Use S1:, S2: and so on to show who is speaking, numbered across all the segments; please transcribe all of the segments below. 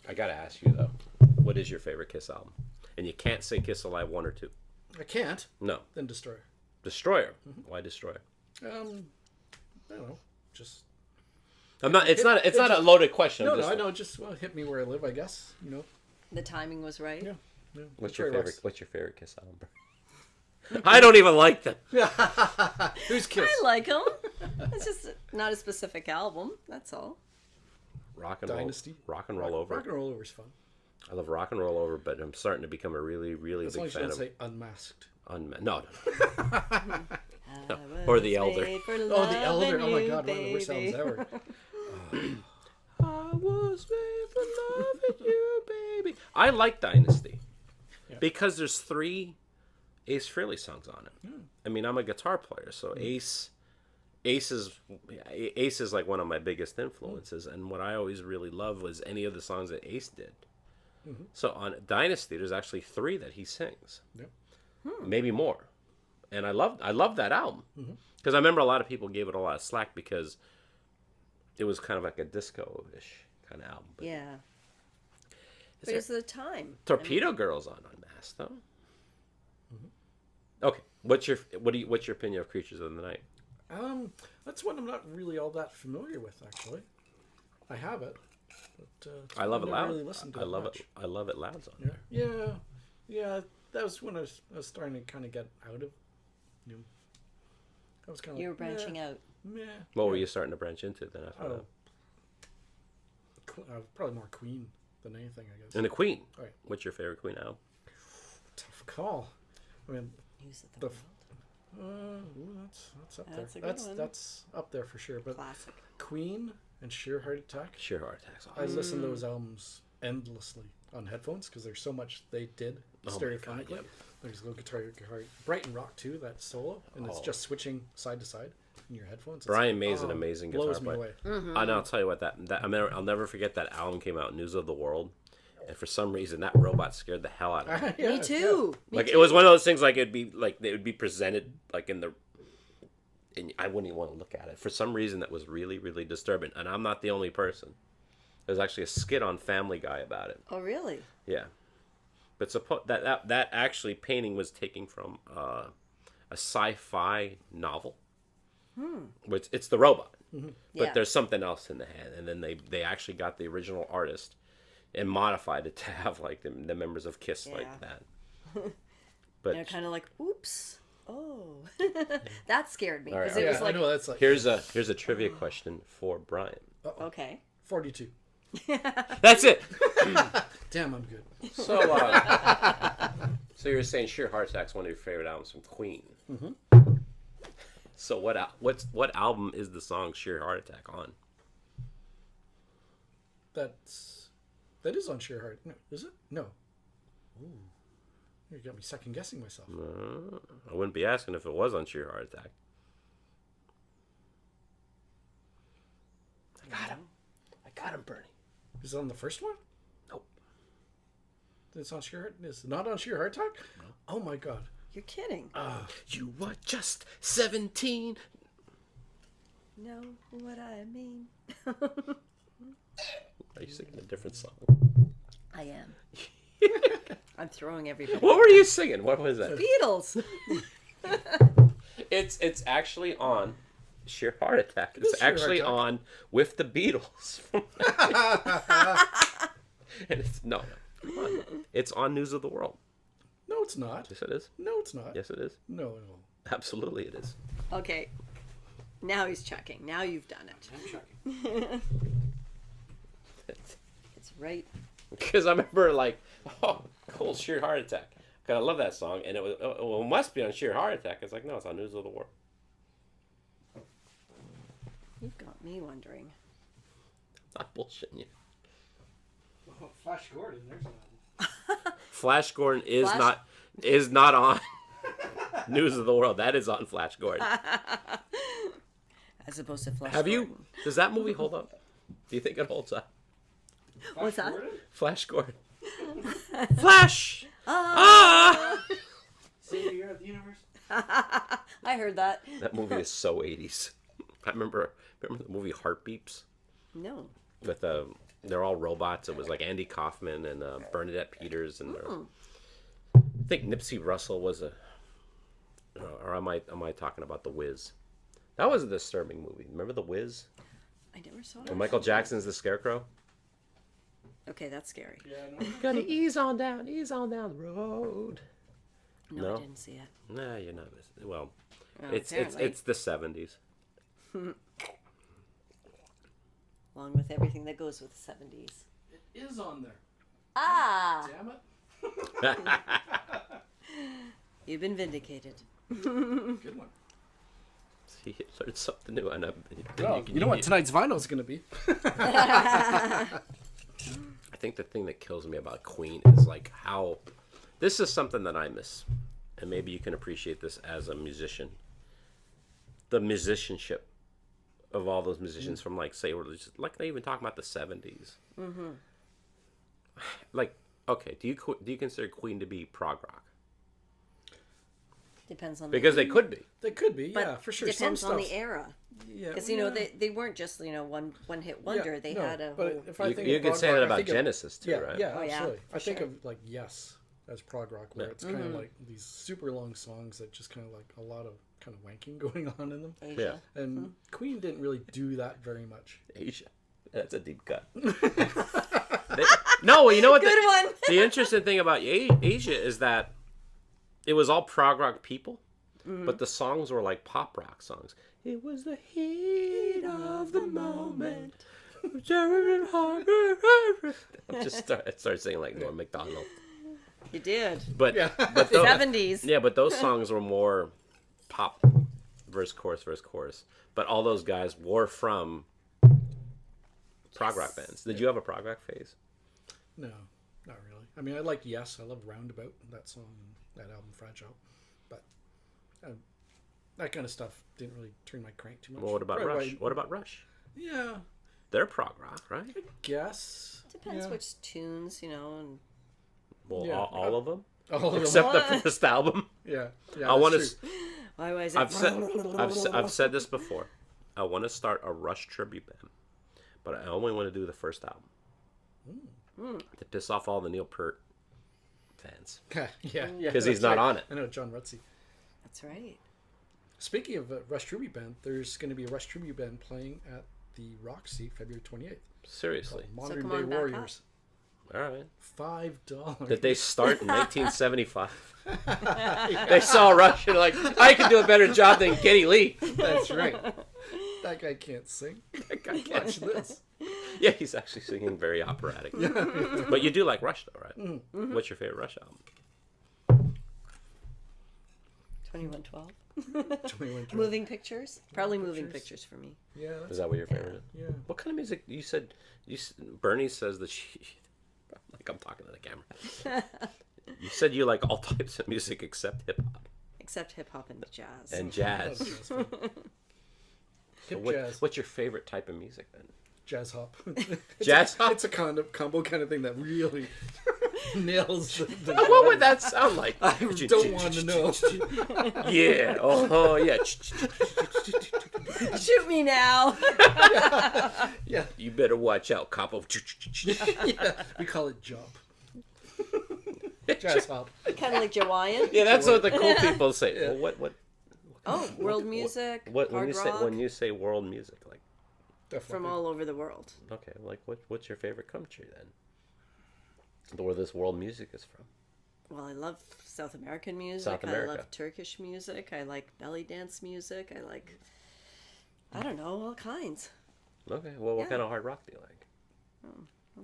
S1: I gotta ask you though, what is your favorite Kiss album? And you can't say Kiss Alive 1 or 2.
S2: I can't.
S1: No.
S2: Then Destroyer.
S1: Destroyer. Why Destroyer?
S2: I don't know. Just.
S1: It's not a loaded question.
S2: No, I know. Just hit me where I live, I guess.
S3: The timing was right.
S2: Yeah.
S1: What's your favorite Kiss album? I don't even like them.
S2: Who's Kiss?
S3: I like them. It's just not a specific album. That's all.
S1: Rock and
S2: Dynasty.
S1: Roll Over.
S2: Rock and Roll Over is fun.
S1: I love Rock and Roll Over, but I'm starting to become a really, really big fan of.
S2: As long as you don't say Unmasked.
S1: No. Or The Elder.
S2: Oh, The Elder. Oh my God, one of the worst albums ever.
S1: I was made for loving you, baby. I like Dynasty because there's 3 Ace Frehley songs on it. I mean, I'm a guitar player, so Ace is like one of my biggest influences, and what I always really loved was any of the songs that Ace did. So on Dynasty, there's actually 3 that he sings, maybe more, and I love that album because I remember a lot of people gave it a lot of slack because it was kind of like a disco-ish kind of album. But
S3: Yeah. But it's the time.
S1: Torpedo Girl's on Unmasked though. Okay, what's your opinion of Creatures of the Night?
S2: That's one I'm not really all that familiar with, actually. I have it, but
S1: I love it loud.
S2: Really listened to
S1: I love it. I love it loud's on there.
S2: Yeah. That was when I was starting to kind of get out of. I was kind of.
S3: You were branching out.
S2: Yeah.
S1: What were you starting to branch into then after that?
S2: Probably more Queen than anything, I guess.
S1: And the Queen.
S2: Right.
S1: What's your favorite Queen album?
S2: Tough call. I mean,
S3: News of the World.
S2: that's up
S3: That's
S2: there.
S3: a good one.
S2: That's up there for sure. But
S3: Classic.
S2: Queen and Sheer Heart Attack.
S1: Sheer Heart Attack's
S2: I
S1: awesome.
S2: listened to those albums endlessly on headphones because there's so much they did stereophonically.
S1: yep.
S2: There's a little guitar, Brighton Rock too, that solo, and it's just switching side to side in your headphones.
S1: Brian May's an amazing guitar
S2: blows me
S1: player.
S2: away.
S1: And I'll tell you what, I'll never forget that album came out, News of the World, and for some reason that robot scared the hell out of me.
S3: Me too. Me
S1: Like
S3: too.
S1: it was one of those things like it would be presented like and I wouldn't even want to look at it. For some reason that was really, really disturbing, and I'm not the only person. There's actually a skit on Family Guy about it.
S3: Oh, really?
S1: Yeah, but that actually painting was taken from a sci-fi novel. Which it's the robot, but there's something else in the head, and then they actually got the original artist and modified it to have like the members of Kiss like that. But
S3: And they're kind of like, oops. Oh, that scared me
S1: All right,
S3: because it was
S2: I
S3: like,
S2: know that's like
S1: here's a trivia question for Brian.
S3: okay.
S2: 42.
S1: That's it.
S2: Damn, I'm good.
S1: So, so you're saying Sheer Heart Attack's one of your favorite albums from Queen. So what album is the song Sheer Heart Attack on?
S2: That is on Sheer Heart. No, is it? No. Ooh. You got me second guessing myself.
S1: I wouldn't be asking if it was on Sheer Heart Attack. I got him, Bernie.
S2: Is it on the first one?
S1: Nope.
S2: It's on Sheer Heart. It's not on Sheer Heart Attack. No. Oh my God.
S3: You're kidding.
S1: You were just 17.
S3: Know what I mean?
S1: Are you singing a different song?
S3: I am. I'm throwing everybody.
S1: What were you singing? What was that?
S3: Beatles.
S1: It's actually on Sheer Heart Attack. It's
S2: Sheer Heart
S1: actually
S2: Attack.
S1: on with the Beatles. And come on. It's on News of the World.
S2: No, it's not.
S1: Yes, it is.
S2: No, it's not.
S1: Yes, it is.
S2: No.
S1: Absolutely, it is.
S3: Okay. Now he's checking. Now you've done it.
S2: I'm checking.
S3: It's right.
S1: Because I remember, like, oh, cool, Sheer Heart Attack. Because I love that song, and it must be on Sheer Heart Attack. It's like, no, it's on News of the World.
S3: You've got me wondering.
S1: Not bullshitting you.
S2: Oh, Flash Gordon, there's one.
S1: Flash Gordon is not on News of the World. That is on Flash Gordon.
S3: As opposed to Flash
S1: Have
S3: Gordon.
S1: you? Does that movie hold up? Do you think it holds up?
S3: What's that?
S1: Flash Gordon. Flash!
S2: Savior of the universe.
S3: I heard that.
S1: That movie is so 80s. I remember the movie Heart Beeps.
S3: No.
S1: With they're all robots. It was like Andy Kaufman and Bernadette Peters, and I think Nipsey Russell was or am I talking about The Wiz? That was a disturbing movie. Remember The Wiz?
S3: I never saw it.
S1: When Michael Jackson's the Scarecrow.
S3: Okay, that's scary.
S2: Yeah,
S1: Gotta ease on down the road.
S3: No, I didn't see it.
S1: Nah, you're not. Well,
S3: Oh,
S1: it's
S3: apparently.
S1: the 70s.
S3: Along with everything that goes with the 70s.
S2: It is on there.
S3: Ah!
S2: Damn it.
S3: You've been vindicated.
S2: Good one.
S1: See, you learned something new, and
S2: Well, you know what tonight's vinyl is going to be?
S1: I think the thing that kills me about Queen is like how this is something that I miss, and maybe you can appreciate this as a musician. The musicianship of all those musicians from like say we're just like not even talking about the 70s. Mm-hmm. Like, okay, do you consider Queen to be prog rock?
S3: Depends on
S1: Because they could be.
S2: They could be,
S3: but
S2: yeah, for sure.
S3: Depends
S2: Some
S3: on
S2: stuff.
S3: the era.
S2: Yeah,
S3: Because, you know, they weren't just, you know, one hit wonder. They had a
S2: but
S3: whole...
S2: if I think
S1: You
S2: of
S1: could
S2: prog
S1: say
S2: rock,
S1: that
S2: I
S1: about
S2: think of-
S1: Genesis too,
S2: Yeah,
S1: right?
S2: yeah,
S3: Oh, yeah,
S2: absolutely.
S3: for
S2: I think
S3: sure.
S2: of like Yes as prog rock, where it's kind of like these super long songs that just kind of like a lot of kind of wanking going on in them.
S3: Asia.
S2: And Queen didn't really do that very much.
S1: Asia. That's a deep cut. No, you know what?
S3: Good one.
S1: The interesting thing about Asia is that it was all prog rock people, but the songs were like pop rock songs. It was the heat of the moment. I started singing like Norm Macdonald.
S3: You did.
S1: But
S2: Yeah.
S1: but those,
S3: 70s.
S1: yeah, but those songs were more pop, verse chorus. But all those guys were from prog rock bands. Did you have a prog rock phase?
S2: No, not really. I mean, I like Yes. I love Roundabout, that song, and that album, Fragile. But that kind of stuff didn't really turn my crank too much.
S1: Well, what about
S2: Right
S1: Rush?
S2: away-
S1: What about Rush?
S2: Yeah,
S1: They're prog rock, right?
S2: I guess.
S3: Depends
S2: yeah.
S3: which tunes, you know, and
S1: Well,
S2: Yeah.
S1: all of them
S2: All of them.
S1: except the first album.
S2: Yeah,
S1: I want
S2: that's
S1: to.
S2: true.
S3: why was it?
S1: I've said this before. I want to start a Rush tribute band, but I only want to do the first album to piss off all the Neil Peart fans
S2: yeah,
S1: because he's
S2: that's
S1: not
S2: right.
S1: on it.
S2: I know, John Rutsey.
S3: That's right.
S2: Speaking of Rush Tribute Band, there's going to be a Rush Tribute Band playing at the Roxy February 28th.
S1: Seriously,
S2: Modern
S3: come
S2: Day
S3: on back
S2: Warriors.
S1: all right.
S2: $5.
S1: Did they start in 1975? They saw Rush and like, I can do a better job than Geddy Lee.
S2: That's right. That guy can't sing.
S1: That guy can't.
S2: Watch this.
S1: Yeah, he's actually singing very operatic. But you do like Rush though, right?
S2: Mm-hmm.
S1: What's your favorite Rush album?
S3: 2112.
S2: 21
S3: Moving Pictures? Probably Moving Pictures for me.
S2: Yeah,
S1: Is
S2: that's,
S1: that what your favorite is?
S2: yeah.
S1: What kind of music you said? Bernie says that she. Like I'm talking to the camera. You said you like all types of music except hip hop
S3: Except hip hop and jazz.
S1: and
S2: That's
S1: jazz.
S2: jazz fun. Hip
S1: What-
S2: jazz.
S1: What's your favorite type of music then?
S2: Jazz hop.
S1: Jazz hop?
S2: It's a combo kind of thing that really nails the
S1: What would that sound like?
S2: I don't want to know.
S1: Yeah. Oh yeah.
S3: Shoot me now.
S2: Yeah,
S1: You better watch out, capo.
S2: yeah. We call it jump. Jazz hop.
S3: Kind of like Jawaiian.
S1: Yeah, that's what the cool people say.
S2: Yeah.
S1: Well, what?
S3: Oh, world music,
S1: What when
S3: hard
S1: you
S3: rock,
S1: say world music, like
S2: Definitely.
S3: from all over the world.
S1: okay, like what's your favorite country then? Where this world music is from?
S3: Well, I love South American music.
S1: South America.
S3: I love Turkish music. I like belly dance music. I like, I don't know, all kinds.
S1: Okay, well, what
S3: Yeah.
S1: kind of hard rock do you like?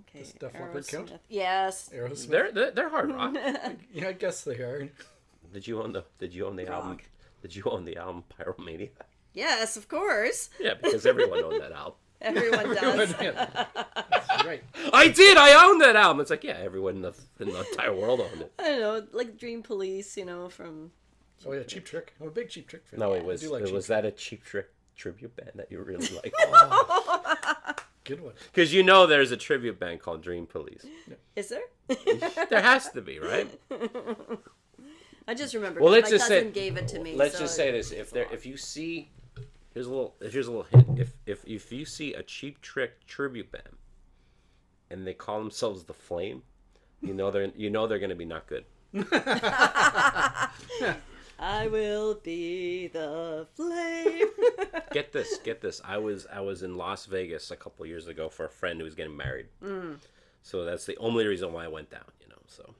S3: Okay.
S2: Does Def Leppard count?
S3: Aerosmith. Yes.
S2: Aerosmith.
S1: They're hard rock.
S2: Yeah, I guess they are.
S1: Did you own the album?
S3: Rock.
S1: Did you own the album Pyromania?
S3: Yes, of course.
S1: Yeah, because everyone owned that album.
S3: Everyone does.
S2: That's right.
S1: I did. I owned that album. It's like yeah, everyone in the entire world owned it.
S3: I don't know, like Dream Police, you know, from.
S2: Oh yeah, Cheap Trick. I'm a big Cheap Trick fan.
S1: No,
S2: I do like Cheap
S1: was that a Cheap Trick tribute band that you really like?
S2: Good one.
S1: Because you know there's a tribute band called Dream Police.
S3: Is there?
S1: There has to be, right?
S3: I just remember.
S1: Well,
S3: 'cause
S1: let's
S3: my
S1: just
S3: cousin
S1: say.
S3: gave it to me.
S1: Let's
S3: so
S1: just say this: if you see Here's a little hint. If you see a Cheap Trick tribute band and they call themselves the Flame, you know they're going to be not good.
S3: I will be the flame.
S1: Get this. I was in Las Vegas a couple years ago for a friend who was getting married. So that's the only reason why I went down, So,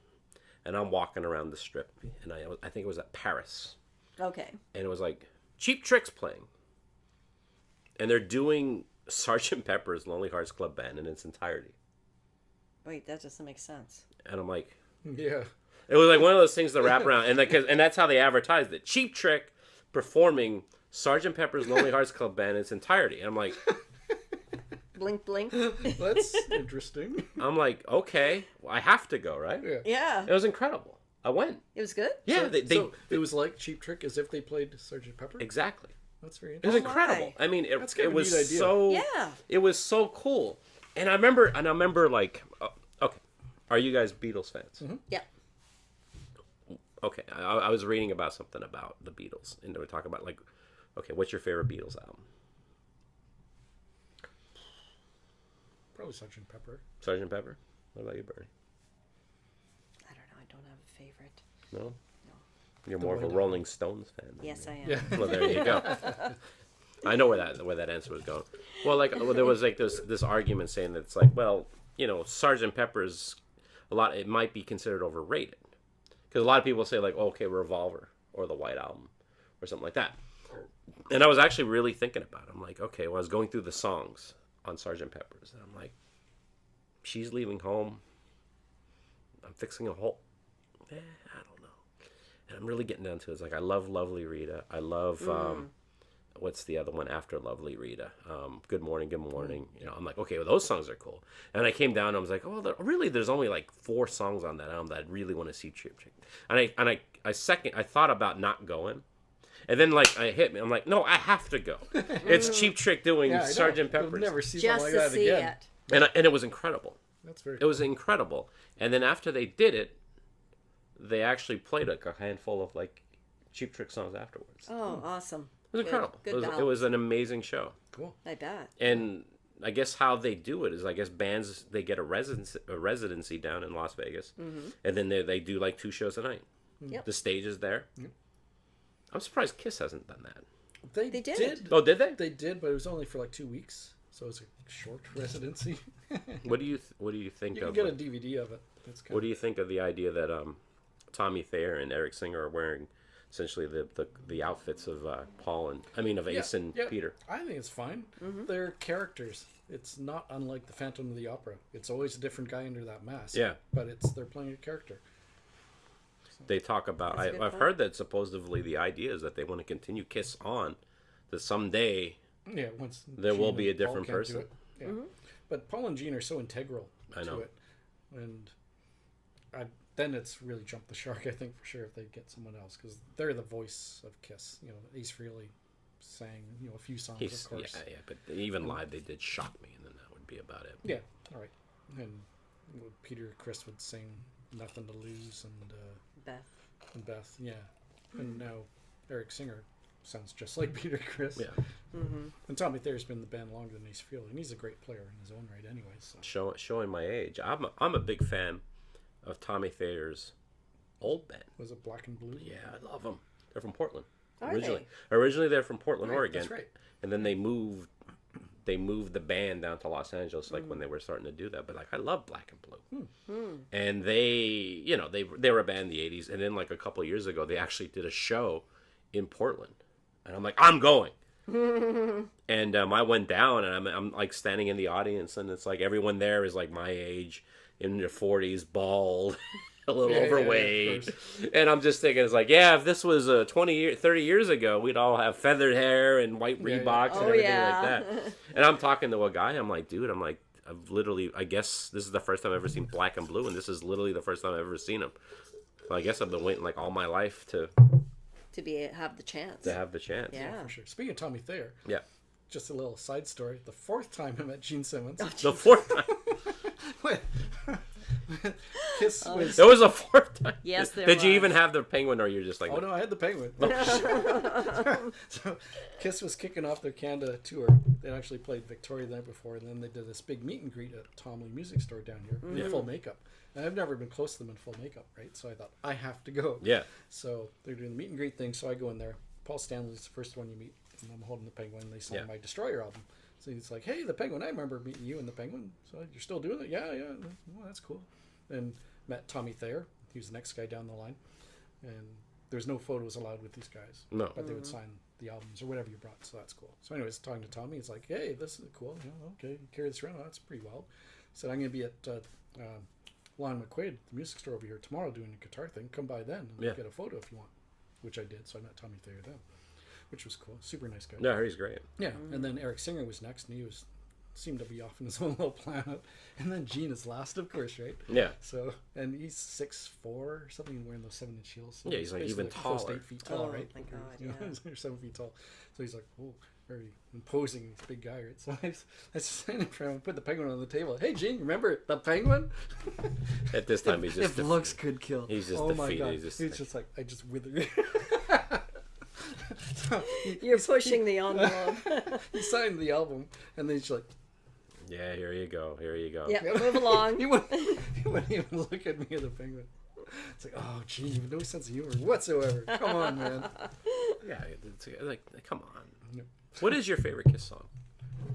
S1: and I'm walking around the strip, and I think it was at Paris.
S3: Okay.
S1: And it was like Cheap Trick's playing, and they're doing Sgt. Pepper's Lonely Hearts Club Band in its entirety.
S3: Wait, that doesn't make sense.
S1: And I'm like,
S2: Yeah.
S1: it was like one of those things to wrap around, and that's how they advertised it. Cheap Trick performing Sgt. Pepper's Lonely Hearts Club Band in its entirety. And I'm like,
S3: Blink, blink.
S2: That's interesting.
S1: I'm like, okay, well, I have to go, right?
S2: Yeah.
S3: Yeah.
S1: It was incredible. I went.
S3: It was good?
S1: Yeah,
S2: So it was like Cheap Trick as if they played Sgt. Pepper?
S1: exactly.
S2: That's very
S1: It was
S2: interesting.
S1: incredible.
S3: my.
S1: I mean,
S2: That's kind
S1: it
S2: of a
S1: was
S2: neat idea.
S1: so.
S3: Yeah.
S1: It was so cool, and I remember like, okay, are you guys Beatles fans?
S3: Yeah.
S1: Okay, I was reading about something about the Beatles, and they were talking about like, okay, what's your favorite Beatles album?
S2: Probably Sgt. Pepper.
S1: Sgt. Pepper. What about you, Bernie?
S3: I don't know. I don't have a favorite.
S1: No. You're more of a
S2: White
S1: Rolling Stones fan. than
S3: Yes,
S1: me.
S3: I am.
S2: Yeah.
S1: Well, there you go. I know where that answer was going. Well, there was like this argument saying that it's like, well, Sgt. Pepper's it might be considered overrated because a lot of people say like, oh, okay, Revolver or the White Album or something like that. And I was actually really thinking about it. I'm like, okay, well, I was going through the songs on Sgt. Pepper's, and I'm like, She's Leaving Home. I'm Fixing a Hole. I don't know. And I'm really getting down to it. It's like I love Lovely Rita. I love what's the other one after Lovely Rita? Good Morning, Good Morning. I'm like, okay, well, those songs are cool. And I came down and I was like, oh, there's only like 4 songs on that album that I really want to see Cheap Trick. And I thought about not going. And then like it hit me. I'm like, no, I have to go. It's Cheap Trick doing
S2: Yeah, I know.
S1: Sgt.
S2: You'll
S1: Pepper's.
S2: never see
S3: Just
S2: something
S3: to
S2: like that
S3: see
S2: again.
S3: it.
S1: And it was incredible.
S2: That's very
S1: It was incredible. And then after they did it, they actually played like a handful of like Cheap Trick songs afterwards.
S3: Oh, awesome.
S1: It was incredible.
S3: Good
S1: It was an amazing show.
S2: cool.
S3: I bet.
S1: And I guess how they do it is I guess bands, they get a residency down in Las Vegas. And then they do like 2 shows a night.
S3: Yep.
S1: The stage is there. I'm surprised Kiss hasn't done that.
S3: They did.
S1: Oh, did they?
S2: They did, but it was only for like 2 weeks, so it's a short residency.
S1: What do you think
S2: You can
S1: of?
S2: get a DVD of it. That's
S1: What do you think of the idea that Tommy Thayer and Eric Singer are wearing essentially the outfits of Ace and Peter?
S2: I think it's fine. They're characters. It's not unlike the Phantom of the Opera. It's always a different guy under that mask.
S1: Yeah.
S2: But they're playing a character.
S1: They talk about.
S3: That's a good
S1: I've
S3: point.
S1: heard that supposedly the idea is that they want to continue Kiss on, that someday
S2: Yeah, once
S1: There will
S2: Gene
S1: be a
S2: and Paul
S1: different
S2: can't do
S1: person.
S2: it. Yeah. But Paul and Gene are so integral
S1: I know.
S2: to it. And then it's really jumped the shark, I think, for sure, if they get someone else. Because they're the voice of Kiss. Ace Frehley sang, a few songs, of course.
S1: Yeah. But even live, they did Shock Me, and then that would be about it.
S2: Yeah, all right. And Peter Chris would sing Nothing to Lose and Beth, yeah. And now Eric Singer sounds just like Peter Chris.
S1: Yeah.
S2: And Tommy Thayer's been in the band longer than Ace Frehley, and he's a great player in his own right anyway. So.
S1: Showing my age. I'm a big fan of Tommy Thayer's old band.
S2: Was it Black and Blue?
S1: Yeah, I love them. They're from Portland.
S3: Are
S1: Originally they're from Portland,
S2: Right,
S1: Oregon.
S2: that's right.
S1: And then they moved the band down to Los Angeles when they were starting to do that. But like I love Black and Blue. And they they were a band in the 80s, and then like a couple of years ago they actually did a show in Portland. And I'm like, I'm going. And I went down, and I'm like standing in the audience, and it's like everyone there is like my age, in their 40s, bald, a little overweight. And I'm just thinking, it's like, yeah, if this was 30 years ago, we'd all have feathered hair and white Reeboks and everything like that. And I'm talking to a guy, I'm like, dude, I guess this is the first time I've ever seen Black and Blue, and this is literally the first time I've ever seen them. So I guess I've been waiting like all my life to
S3: have the chance.
S1: have the chance.
S3: Yeah.
S2: For sure. Speaking of Tommy Thayer,
S1: Yeah.
S2: just a little side story. The 4th time I met Gene Simmons.
S1: The 4th time.
S2: Kiss was.
S1: It was a fourth time.
S3: Yes, there
S1: Did you
S3: was.
S1: even have the penguin, or you're just like?
S2: Oh no, I had the penguin. So Kiss was kicking off their Canada tour. They actually played Victoria the night before, and then they did this big meet and greet at Tom Lee Music Store down here in full makeup. And I've never been close to them in full makeup, right? So I thought I have to go.
S1: Yeah.
S2: So they're doing the meet and greet thing. So I go in there. Paul Stanley's the first one you meet, and I'm holding the penguin. And they signed my Destroyer album. So he's like, "Hey, the penguin! I remember meeting you and the penguin. So you're still doing it? Yeah, yeah. Well, that's cool." And met Tommy Thayer. He was the next guy down the line. And there's no photos allowed with these guys.
S1: No.
S2: But they would sign the albums or whatever you brought. So that's cool. So anyways, talking to Tommy, he's like, "Hey, this is cool. Okay, you carry this around. Oh, that's pretty wild." So I'm going to be at Lon McQuaid, the music store over here tomorrow, doing a guitar thing. Come by then and get a photo if you want. Which I did. So I met Tommy Thayer then, which was cool. Super nice guy.
S1: No, he's great.
S2: Yeah. And then Eric Singer was next, and he seemed to be off in his own little planet. And then Gene is last, of course, right?
S1: Yeah.
S2: So, and he's 6'4" or something, wearing those 7-inch heels. So
S1: Yeah, he's like
S2: basically
S1: even
S2: close to
S1: taller.
S2: 8 feet tall,
S3: Oh,
S2: right?
S3: my God,
S2: You know,
S3: yeah.
S2: he's 7 feet tall. So he's like, oh, very imposing. He's a big guy, right? So I stand in front of him, put the penguin on the table. Hey, Gene, remember the penguin?
S1: At this time, he's just
S2: if looks could kill.
S1: he's just
S2: oh my
S1: defeated.
S2: God.
S1: He's just
S2: like, I just withered. So
S3: You're pushing the envelope.
S2: he signed the album, and then he's like,
S1: yeah, here you go. Here you go.
S3: Yeah, move along.
S2: he wouldn't even look at me or the penguin. It's like, oh, gee, you have no sense of humor whatsoever. Come on, man.
S1: Yeah, it's like, come on.
S2: Yep.
S1: What is your favorite Kiss song?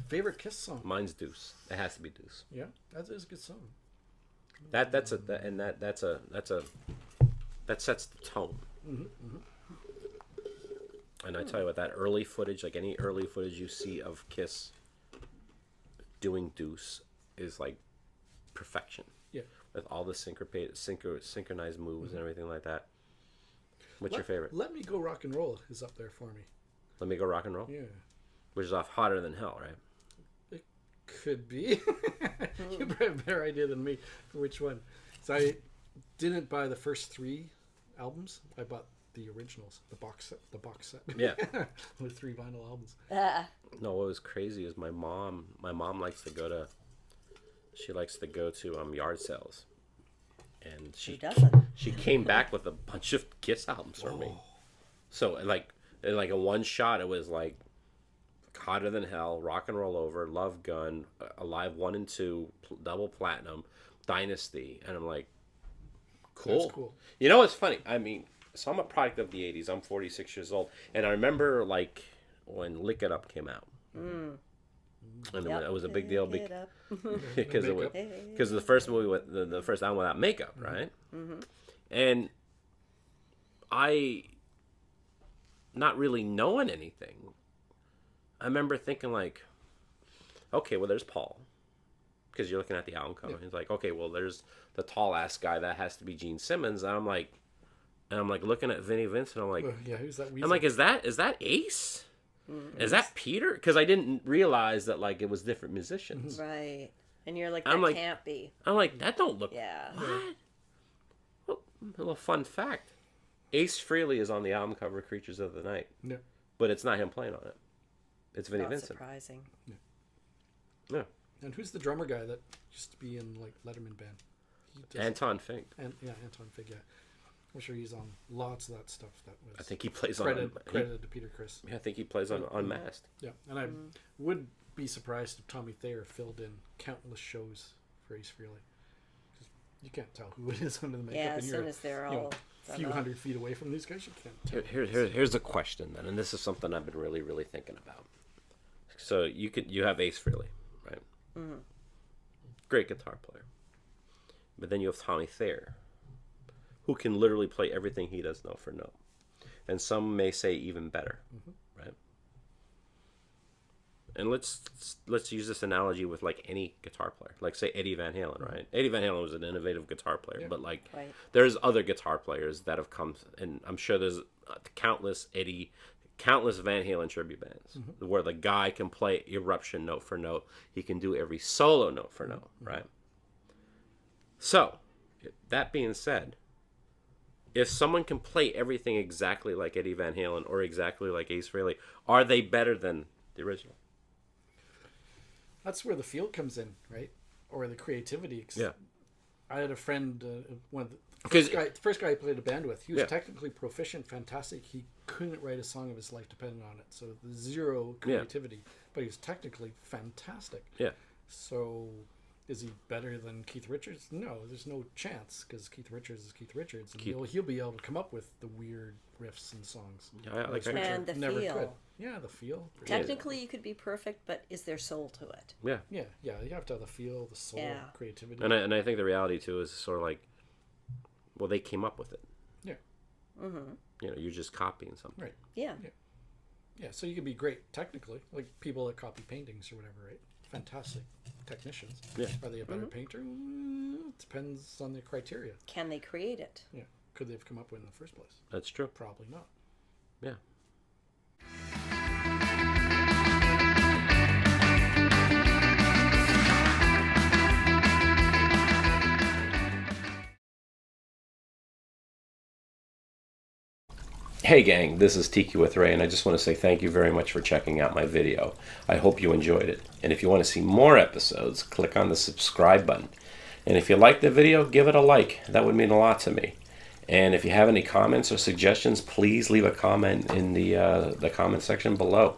S2: Favorite Kiss song?
S1: Mine's Deuce. It has to be Deuce.
S2: Yeah, that is a good song.
S1: That sets the tone. And I tell you what, that early footage, like any early footage you see of Kiss doing Deuce, is like perfection.
S2: Yeah.
S1: With all the synchronized moves and everything like that. What's your favorite?
S2: Let Me Go Rock and Roll is up there for me.
S1: Let Me Go Rock and Roll?
S2: Yeah.
S1: Which is off Hotter Than Hell, right?
S2: It could be. You probably have a better idea than me for which one. So I didn't buy the first 3 albums. I bought the originals, the box set.
S1: Yeah.
S2: With 3 vinyl albums.
S1: No, what was crazy is my mom likes to go to yard sales. And
S3: Who doesn't?
S1: she came back with a bunch of Kiss albums for me. So like in a one shot, it was like Hotter Than Hell, Rock and Roll Over, Love Gun, Alive 1 and 2, double platinum, Dynasty, and I'm like, cool.
S2: That's cool.
S1: You know what's funny? I mean, so I'm a product of the 80s. I'm 46 years old, and I remember like when Lick It Up came out. And it was a big deal because the first movie with the first album without makeup, right? And I, not really knowing anything, I remember thinking like, okay, well, there's Paul, because you're looking at the album cover. He's like, okay, well, there's the tall ass guy, that has to be Gene Simmons. And I'm like looking at Vinnie Vincent. I'm like,
S2: Yeah, who's that?
S1: I'm like, is that Ace? Is that Peter? Because I didn't realize that like it was different musicians.
S3: Right. And you're like,
S1: I'm
S3: that
S1: like-
S3: can't be.
S1: I'm like, that don't look.
S3: Yeah.
S1: What? Well, a little fun fact: Ace Frehley is on the album cover of Creatures of the Night,
S2: Yeah.
S1: but it's not him playing on it. It's Vinnie
S3: Not
S1: Vincent.
S3: surprising.
S1: Yeah,
S2: And who's the drummer guy that used to be in like Letterman band? He does-
S1: Anton Fink.
S2: Anton Fig. Yeah, I'm sure he's on lots of that stuff. That was
S1: I think he plays
S2: credited to Peter Criss.
S1: I think he plays on Unmasked.
S2: Yeah, and I would be surprised if Tommy Thayer filled in countless shows for Ace Frehley. 'Cause you can't tell who it is under the makeup.
S3: Yeah,
S2: and
S3: as
S2: you're
S3: soon as they're
S2: you know,
S3: all
S2: a few
S3: done up.
S2: hundred feet away from these guys, you can't tell.
S1: Here's a question then, and this is something I've been really, really thinking about. So you have Ace Frehley, right? Great guitar player, but then you have Tommy Thayer, who can literally play everything he does note for note, and some may say even better, right? And let's use this analogy with like any guitar player, like say Eddie Van Halen, right? Eddie Van Halen was an innovative guitar player, but like
S3: Right.
S1: there's other guitar players that have come, and I'm sure there's countless Van Halen tribute bands where the guy can play Eruption note for note. He can do every solo note for note, right? So, that being said, if someone can play everything exactly like Eddie Van Halen or exactly like Ace Frehley, are they better than the original?
S2: That's where the feel comes in, right? Or the creativity.
S1: Yeah.
S2: I had a friend, one of the
S1: Because
S2: first guy I played a band with, he was
S1: Yeah.
S2: technically proficient, fantastic. He couldn't write a song of his life depending on it. So zero creativity, but he was technically fantastic.
S1: yeah,
S2: So is he better than Keith Richards? No, there's no chance because Keith Richards is Keith Richards. And he'll be able to come up with the weird riffs and songs.
S3: And the feel.
S2: Yeah, the feel.
S3: Technically, you could be perfect, but is there soul to it?
S1: yeah.
S2: Yeah. You have to have the feel, the soul, creativity.
S1: And I think the reality too is sort of like, well, they came up with it.
S2: Yeah.
S3: Mm-hmm.
S1: You know, you're just copying something.
S2: Right.
S3: Yeah.
S2: Yeah, so you can be great technically, like people that copy paintings or whatever, right? Fantastic technicians.
S1: Yeah.
S2: Are they a better painter? It depends on the criteria.
S3: Can they create it?
S2: Yeah. Could they have come up with it in the first place?
S1: That's true.
S2: Probably not.
S1: Yeah. Hey gang, this is Tiki with Ray, and I just want to say thank you very much for checking out my video. I hope you enjoyed it. And if you want to see more episodes, click on the subscribe button. And if you liked the video, give it a like. That would mean a lot to me. And if you have any comments or suggestions, please leave a comment in the comment section below.